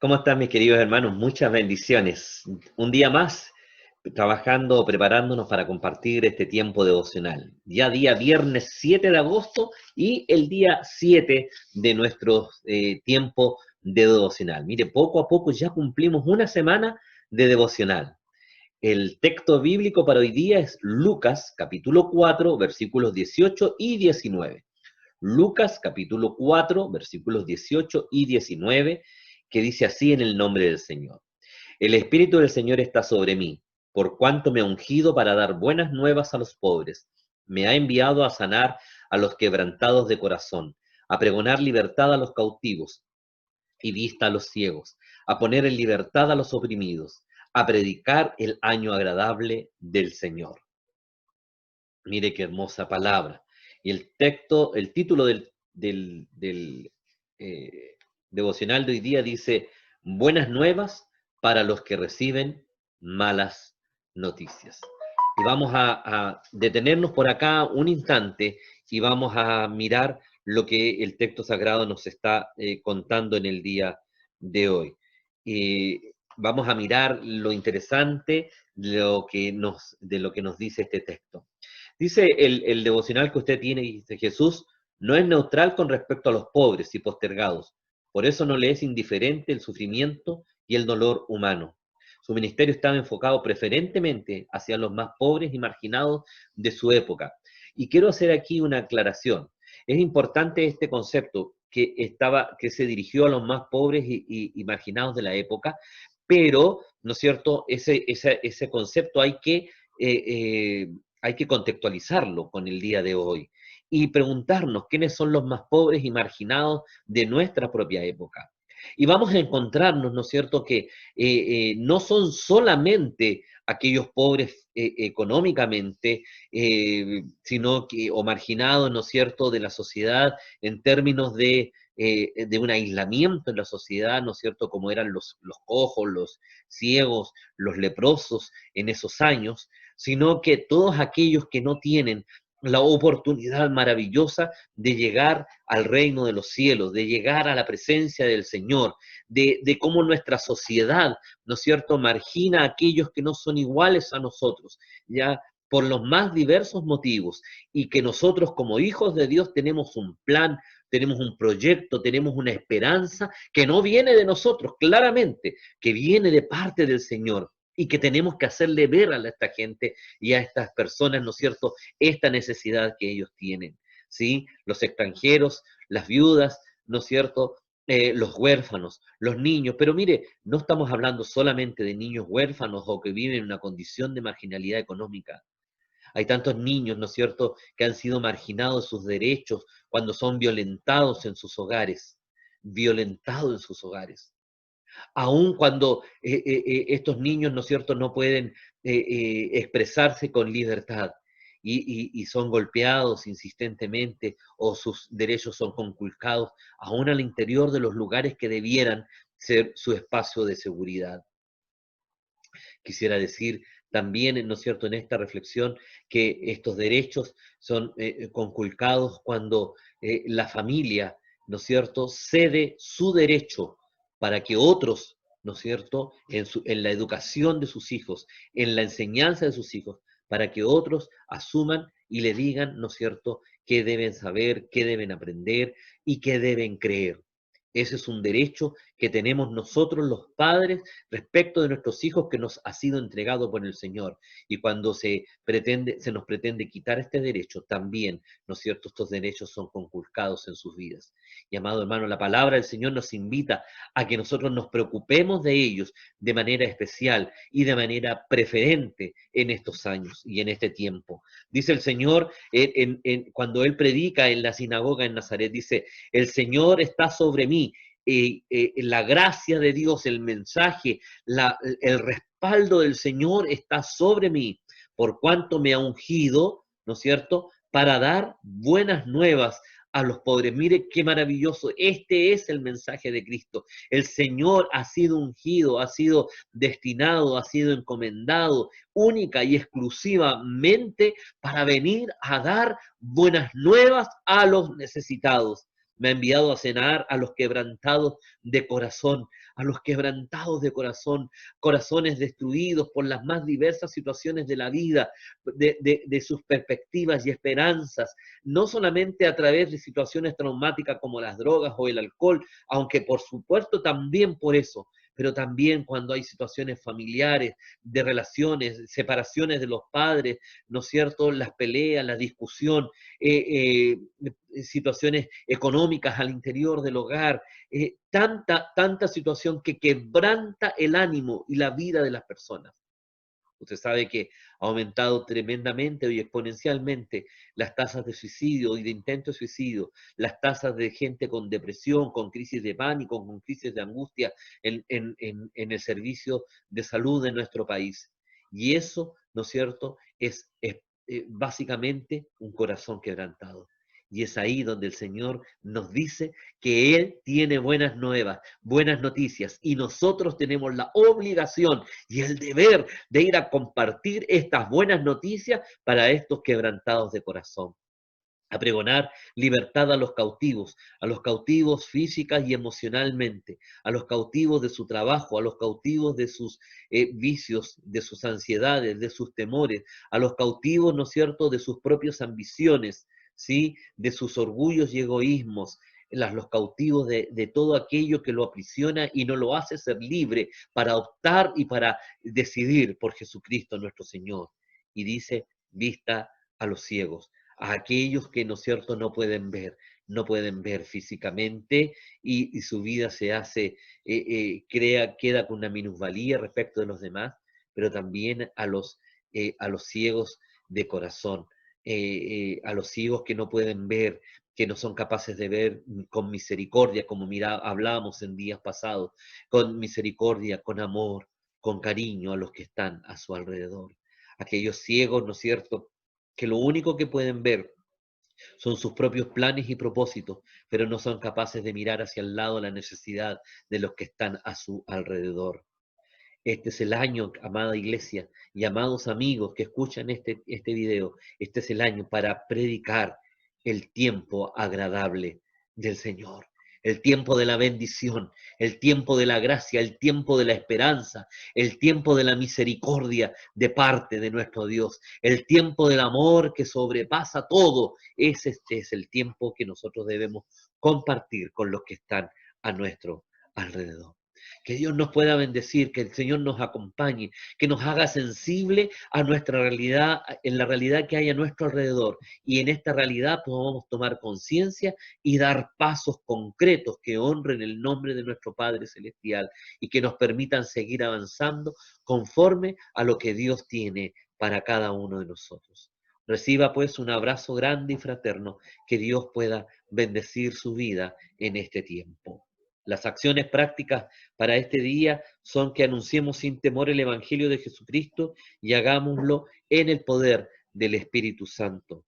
¿Cómo están mis queridos hermanos? Muchas bendiciones. Un día más trabajando, preparándonos para compartir este tiempo devocional. Ya día viernes 7 de agosto y el día 7 de nuestro tiempo de devocional. Mire, poco a poco ya cumplimos una semana de devocional. El texto bíblico para hoy día es Lucas capítulo 4 versículos 18 y 19. Lucas capítulo 4 versículos 18 y 19, que dice así en el nombre del Señor. El Espíritu del Señor está sobre mí, por cuanto me ha ungido para dar buenas nuevas a los pobres. Me ha enviado a sanar a los quebrantados de corazón, a pregonar libertad a los cautivos y vista a los ciegos, a poner en libertad a los oprimidos, a predicar el año agradable del Señor. Mire qué hermosa palabra. Y el texto, el título del devocional de hoy día dice, buenas nuevas para los que reciben malas noticias. Y vamos a detenernos por acá un instante y vamos a mirar lo que el texto sagrado nos está contando en el día de hoy. Vamos a mirar lo interesante de lo que nos dice este texto. Dice el devocional que usted tiene, dice Jesús, no es neutral con respecto a los pobres y postergados. Por eso no le es indiferente el sufrimiento y el dolor humano. Su ministerio estaba enfocado preferentemente hacia los más pobres y marginados de su época. Y quiero hacer aquí una aclaración. Es importante este concepto que se dirigió a los más pobres y marginados de la época, pero, ¿no es cierto?, ese concepto hay que contextualizarlo con el día de hoy y preguntarnos quiénes son los más pobres y marginados de nuestra propia época. Y vamos a encontrarnos, ¿no es cierto?, que no son solamente aquellos pobres económicamente, sino que, o marginados, ¿no es cierto?, de la sociedad en términos de un aislamiento en la sociedad, ¿no es cierto?, como eran los cojos, los ciegos, los leprosos en esos años, sino que todos aquellos que no tienen la oportunidad maravillosa de llegar al reino de los cielos, de llegar a la presencia del Señor, de cómo nuestra sociedad, ¿no es cierto?, margina a aquellos que no son iguales a nosotros, ya por los más diversos motivos, y que nosotros como hijos de Dios tenemos un plan, tenemos un proyecto, tenemos una esperanza que no viene de nosotros, claramente, que viene de parte del Señor y que tenemos que hacerle ver a esta gente y a estas personas, ¿no es cierto?, esta necesidad que ellos tienen, ¿sí? Los extranjeros, las viudas, ¿no es cierto?, los huérfanos, los niños, pero mire, no estamos hablando solamente de niños huérfanos o que viven en una condición de marginalidad económica. Hay tantos niños, ¿no es cierto?, que han sido marginados de sus derechos cuando son violentados en sus hogares, violentados en sus hogares. Aun cuando estos niños, ¿no es cierto?, no pueden expresarse con libertad y son golpeados insistentemente o sus derechos son conculcados, aún al interior de los lugares que debieran ser su espacio de seguridad. Quisiera decir también, ¿no es cierto?, en esta reflexión que estos derechos son conculcados cuando la familia, ¿no es cierto?, cede su derecho para que otros, ¿no es cierto?, en la educación de sus hijos, en la enseñanza de sus hijos, para que otros asuman y le digan, ¿no es cierto?, qué deben saber, qué deben aprender y qué deben creer. Ese es un derecho que tenemos nosotros los padres respecto de nuestros hijos que nos ha sido entregado por el Señor. Y cuando se nos pretende quitar este derecho, también, ¿no es cierto?, estos derechos son conculcados en sus vidas. Y amado hermano, la palabra del Señor nos invita a que nosotros nos preocupemos de ellos de manera especial y de manera preferente en estos años y en este tiempo. Dice el Señor, cuando Él predica en la sinagoga en Nazaret, dice, el Señor está sobre mí, la gracia de Dios, el mensaje, el respaldo del Señor está sobre mí, por cuanto me ha ungido, ¿no es cierto?, para dar buenas nuevas a los pobres. Mire qué maravilloso, este es el mensaje de Cristo. El Señor ha sido ungido, ha sido destinado, ha sido encomendado única y exclusivamente para venir a dar buenas nuevas a los necesitados. Me ha enviado a cenar a los quebrantados de corazón, a los quebrantados de corazón, corazones destruidos por las más diversas situaciones de la vida, de sus perspectivas y esperanzas, no solamente a través de situaciones traumáticas como las drogas o el alcohol, aunque por supuesto también por eso, pero también cuando hay situaciones familiares, de relaciones, separaciones de los padres, ¿no es cierto? Las peleas, la discusión, situaciones económicas al interior del hogar, tanta situación que quebranta el ánimo y la vida de las personas. Usted sabe que ha aumentado tremendamente y exponencialmente las tasas de suicidio y de intento de suicidio, las tasas de gente con depresión, con crisis de pánico, con crisis de angustia en el servicio de salud de nuestro país. Y eso, ¿no es cierto?, es básicamente un corazón quebrantado. Y es ahí donde el Señor nos dice que Él tiene buenas nuevas, buenas noticias, y nosotros tenemos la obligación y el deber de ir a compartir estas buenas noticias para estos quebrantados de corazón. A pregonar libertad a los cautivos física y emocionalmente, a los cautivos de su trabajo, a los cautivos de sus vicios, de sus ansiedades, de sus temores, a los cautivos, ¿no es cierto?, de sus propias ambiciones, ¿sí?, de sus orgullos y egoísmos, los cautivos de todo aquello que lo aprisiona y no lo hace ser libre para optar y para decidir por Jesucristo nuestro Señor. Y dice, vista a los ciegos, a aquellos que, ¿no es cierto?, no pueden ver físicamente y su vida se hace, queda con una minusvalía respecto de los demás, pero también a los ciegos de corazón, a los ciegos que no pueden ver, que no son capaces de ver con misericordia, como hablábamos en días pasados, con misericordia, con amor, con cariño a los que están a su alrededor. Aquellos ciegos, ¿no es cierto?, que lo único que pueden ver son sus propios planes y propósitos, pero no son capaces de mirar hacia el lado la necesidad de los que están a su alrededor. Este es el año, amada iglesia y amados amigos que escuchan este video, este es el año para predicar el tiempo agradable del Señor, el tiempo de la bendición, el tiempo de la gracia, el tiempo de la esperanza, el tiempo de la misericordia de parte de nuestro Dios, el tiempo del amor que sobrepasa todo. Este es el tiempo que nosotros debemos compartir con los que están a nuestro alrededor. Que Dios nos pueda bendecir, que el Señor nos acompañe, que nos haga sensible a nuestra realidad, en la realidad que hay a nuestro alrededor. Y en esta realidad podamos tomar conciencia y dar pasos concretos que honren el nombre de nuestro Padre Celestial y que nos permitan seguir avanzando conforme a lo que Dios tiene para cada uno de nosotros. Reciba pues un abrazo grande y fraterno, que Dios pueda bendecir su vida en este tiempo. Las acciones prácticas para este día son que anunciemos sin temor el Evangelio de Jesucristo y hagámoslo en el poder del Espíritu Santo.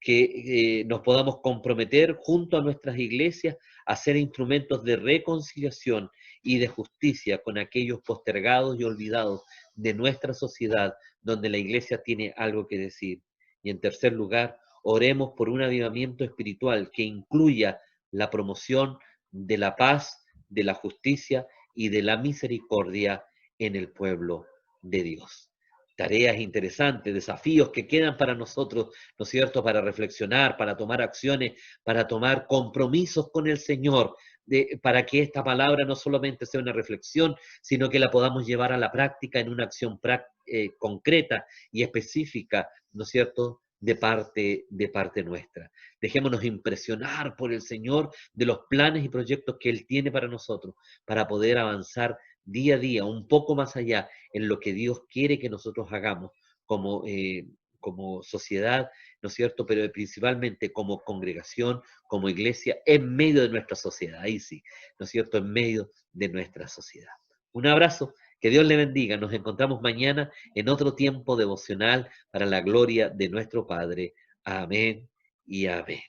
Que nos podamos comprometer junto a nuestras iglesias a ser instrumentos de reconciliación y de justicia con aquellos postergados y olvidados de nuestra sociedad, donde la iglesia tiene algo que decir. Y en tercer lugar, oremos por un avivamiento espiritual que incluya la promoción de la paz, de la justicia y de la misericordia en el pueblo de Dios. Tareas interesantes, desafíos que quedan para nosotros, ¿no es cierto?, para reflexionar, para tomar acciones, para tomar compromisos con el Señor, para que esta palabra no solamente sea una reflexión, sino que la podamos llevar a la práctica en una acción concreta y específica, ¿no es cierto?, de parte nuestra. Dejémonos impresionar por el Señor de los planes y proyectos que Él tiene para nosotros, para poder avanzar día a día, un poco más allá en lo que Dios quiere que nosotros hagamos como sociedad, ¿no es cierto? Pero principalmente como congregación, como iglesia, en medio de nuestra sociedad, ahí sí, ¿no es cierto? En medio de nuestra sociedad. Un abrazo, que Dios le bendiga. Nos encontramos mañana en otro tiempo devocional para la gloria de nuestro Padre. Amén y amén.